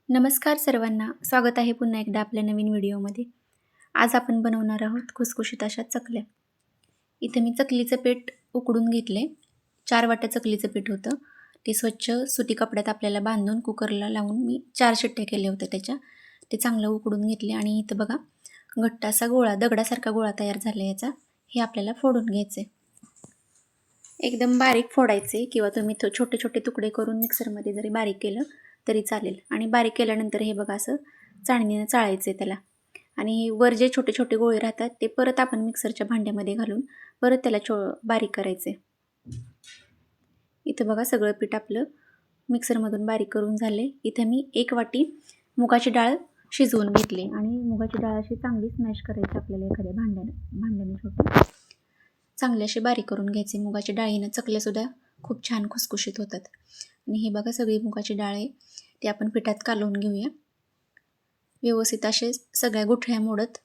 नमस्कार सर्वांना, स्वागत आहे पुन्हा एकदा आपल्या नवीन व्हिडिओमध्ये. आज आपण बनवणार आहोत खुसखुशीत अशा चकल्या. इथे मी चकलीचं पीठ उकडून घेतले. 4 वाट्या चकलीचं पीठ होतं. ते स्वच्छ सुती कपड्यात आपल्याला बांधून कुकरला लावून मी 4 शिट्ट्या केल्या होत्या त्याच्या. ते चांगलं उकडून घेतले आणि इथं बघा घट्ट असा गोळा, दगडासारखा गोळा तयार झाला याचा. हे आपल्याला फोडून घ्यायचे. एकदम बारीक फोडायचे किंवा तुम्ही छोटे छोटे तुकडे करून मिक्सरमध्ये जरी बारीक केलं तरी चालेल. आणि बारीक केल्यानंतर हे बघा असं चाळणीनं चाळायचे त्याला. आणि वर जे छोटे छोटे गोळे राहतात ते परत आपण मिक्सरच्या भांड्यामध्ये घालून परत त्याला बारीक करायचे. इथं बघा सगळं पीठ आपलं मिक्सरमधून बारीक करून झाले. इथं मी 1 वाटी मुगाची डाळ शिजवून घेतली आणि मुगाची डाळ अशी चांगली स्मॅश करायची आपल्याला एखाद्या भांड्याने छोटं चांगले असे बारीक करून घ्यायचे. मुगाच्या डाळीनं चकल्यासुद्धा खूप छान खुसखुशीत होतात. आणि हे बघा सगळी मुगाची डाळ आहे ते आपण पिठात कालवून घेऊया. व्यवस्थित असे सगळ्या गुठळ्या मोडत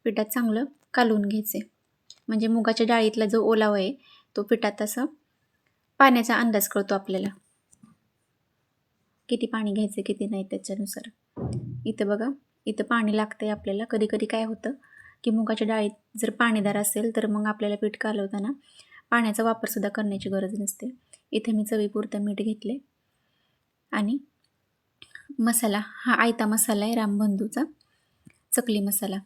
पिठात चांगलं कालवून घ्यायचे. म्हणजे मुगाच्या डाळीतला जो ओलावा आहे तो पिठात असा पाण्याचा अंदाज कळतो आपल्याला. किती पाणी घ्यायचं किती नाही त्याच्यानुसार. इथं बघा इथं पाणी लागतंय आपल्याला. कधी कधी काय होतं की मुगाच्या डाळीत जर पाणीदार असेल तर मग आपल्याला पीठ कालवताना पाण्याचा वापरसुद्धा करण्याची गरज नसते. इथे मी चवीपुरतं मीठ घेतले आणि मसाला हा आयता मसाला आहे रामबंधूचा चकली मसाला.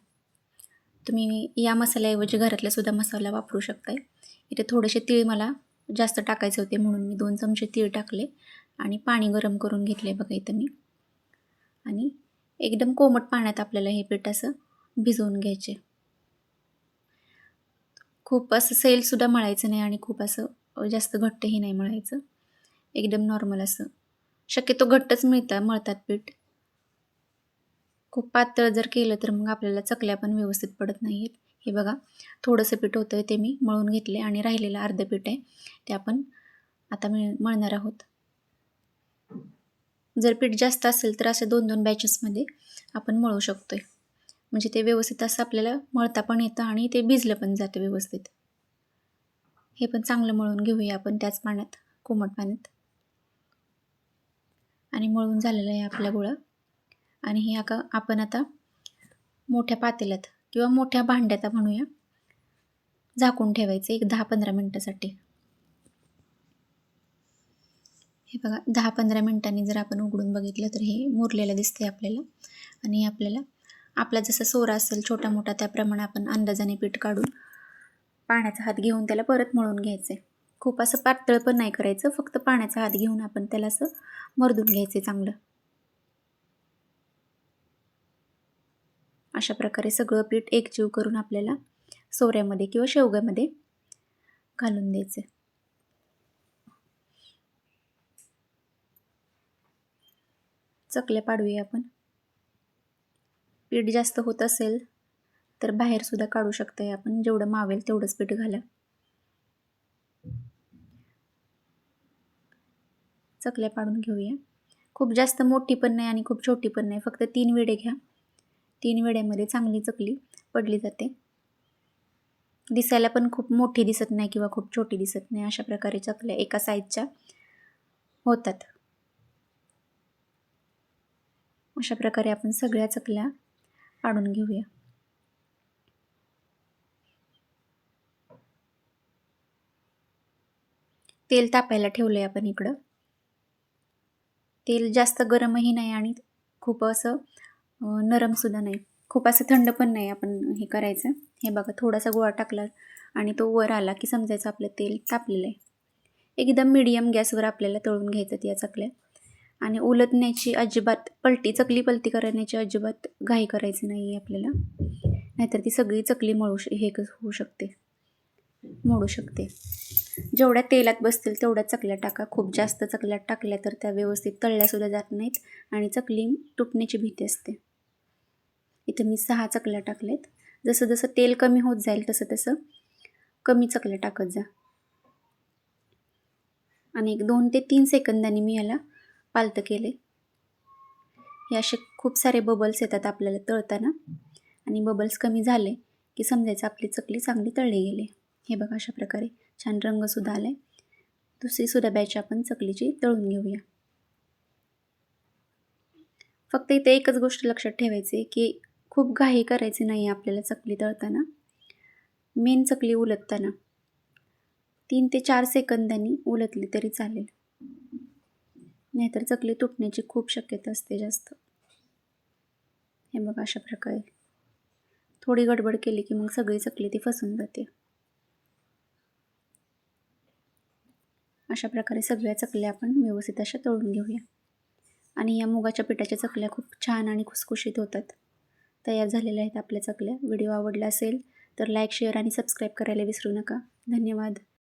तुम्ही या मसाल्याऐवजी घरातला सुद्धा मसाला वापरू शकताय. इथे थोडेसे तीळ मला जास्त टाकायचे होते म्हणून मी 2 चमचे तीळ टाकले आणि पाणी गरम करून घेतले बघा इथं मी. आणि एकदम कोमट पाण्यात आपल्याला हे पीठ असं भिजवून घ्यायचे. खूप असं सैलसुद्धा मळायचं नाही आणि खूप असं जास्त घट्टही नाही मळायचं. एकदम नॉर्मल असं. शक्यतो घट्टच मळतात पीठ. खूप पातळ जर केलं तर मग आपल्याला चकल्या पण व्यवस्थित पडत नाहीत. हे बघा थोडंसं पीठ होतं ते मी मळून घेतले आणि राहिलेलं अर्धं पीठ आहे ते आपण आता मळणार आहोत. जर पीठ जास्त असेल तर असे 2-2 बॅचेसमध्ये आपण मळू शकतोय. म्हणजे ते व्यवस्थित असं आपल्याला मळता पण येतं आणि ते भिजलं पण जातं व्यवस्थित. हे पण चांगलं मळून घेऊया आपण त्याच पाण्यात, कोमट पाण्यात. आणि मळून झालेलं आहे आपला गोळा. आणि हे आपण आता मोठ्या पातेल्यात किंवा मोठ्या भांड्यात म्हणूया झाकून ठेवायचं एक 10-15 मिनटासाठी. हे बघा 10-15 मिनटांनी जर आपण उघडून बघितलं तर हे मुरलेलं दिसतंय आपल्याला. आणि आपल्याला आपला जसा सोरा असेल छोटा मोठा त्याप्रमाणे आपण अंदाजाने पीठ काढून पाण्याचा हात घेऊन त्याला परत मळून घ्यायचं. खूप असं पातळ पण नाही करायचं, फक्त पाण्याचा हात घेऊन आपण त्याला असं मर्दून घ्यायचं चांगलं. अशा प्रकारे सगळं पीठ एकजीव करून आपल्याला सोऱ्यामध्ये किंवा शेवग्यामध्ये घालून द्यायचं. चकल्या पाडूया आपण. पीठ जास्त होत असेल तर बाहेरसुद्धा काढू शकताय आपण. जेवढं मावेल तेवढंच पीठ घाला. चकल्या पाडून घेऊया. खूप जास्त मोठी पण नाही आणि खूप छोटी पण नाही. फक्त 3 वेढे घ्या. 3 वेड्यामध्ये चांगली चकली पडली जाते. दिसायला पण खूप मोठी दिसत नाही किंवा खूप छोटी दिसत नाही. अशा प्रकारे चकल्या एका साईजच्या होतात. अशा प्रकारे आपण सगळ्या चकल्या पाडून घेऊया. तेल तापायला ठेवलंय आपण इकडं. तेल जास्त गरमही नाही आणि खूप असं नरमसुद्धा नाही. खूप असं थंड पण नाही आपण हे करायचं. हे बघा थोडासा गोळा टाकला आणि तो वर आला की समजायचं आपलं तेल तापलेलं आहे. एकदम मीडियम गॅसवर आपल्याला तळून घ्यायचं या चकल्या. आणि उलटण्याची अजिबात चकली पलटी करण्याची अजिबात घाई करायची नाही आहे आपल्याला. नाहीतर ती सगळी चकली होऊ शकते, मोडू शकते. जेवढ्या तेलात बसतील तेवढ्या चकल्या टाका. खूप जास्त चकल्या टाकल्या तर त्या व्यवस्थित तळल्यासुद्धा जात नाहीत आणि चकली तुटण्याची भीती असते. इथं मी 6 चकल्या टाकल्यात. जसं जसं तेल कमी होत जाईल तसं तसं कमी चकल्या टाकत जा. आणि 1 2 ते 3 सेकंदांनी मी याला पालतं केले. हे असे खूप सारे बबल्स येतात आपल्याला तळताना आणि बबल्स कमी झाले की समजायचं आपली चकली चांगली तळली गेली. हे बघा अशा प्रकारे छान रंगसुद्धा आला आहे. दुसरीसुद्धा बॅच आपण चकलीची तळून घेऊया. फक्त इथे एकच गोष्ट लक्षात ठेवायची आहे की खूप घाई करायची नाही आपल्याला चकली तळताना. मेन चकली उलटताना 3 ते 4 सेकंदांनी उलटली तरी चालेल. नाहीतर चकली तुटण्याची खूप शक्यता असते जास्त. हे बघा अशा प्रकारे. थोडी गडबड केली की मग सगळी चकली ती फसून जाते. अशा प्रकारे सगळ्या चकल्या आपण व्यवस्थित अशा तळून घेऊया. आणि या मुगाच्या पिठाच्या चकल्या खूप छान आणि खुसखुशीत होतात. तयार झालेल्या आहेत आपल्या चकल्या. व्हिडिओ आवडला असेल तर लाईक, शेअर आणि सबस्क्राईब करायला विसरू नका. धन्यवाद.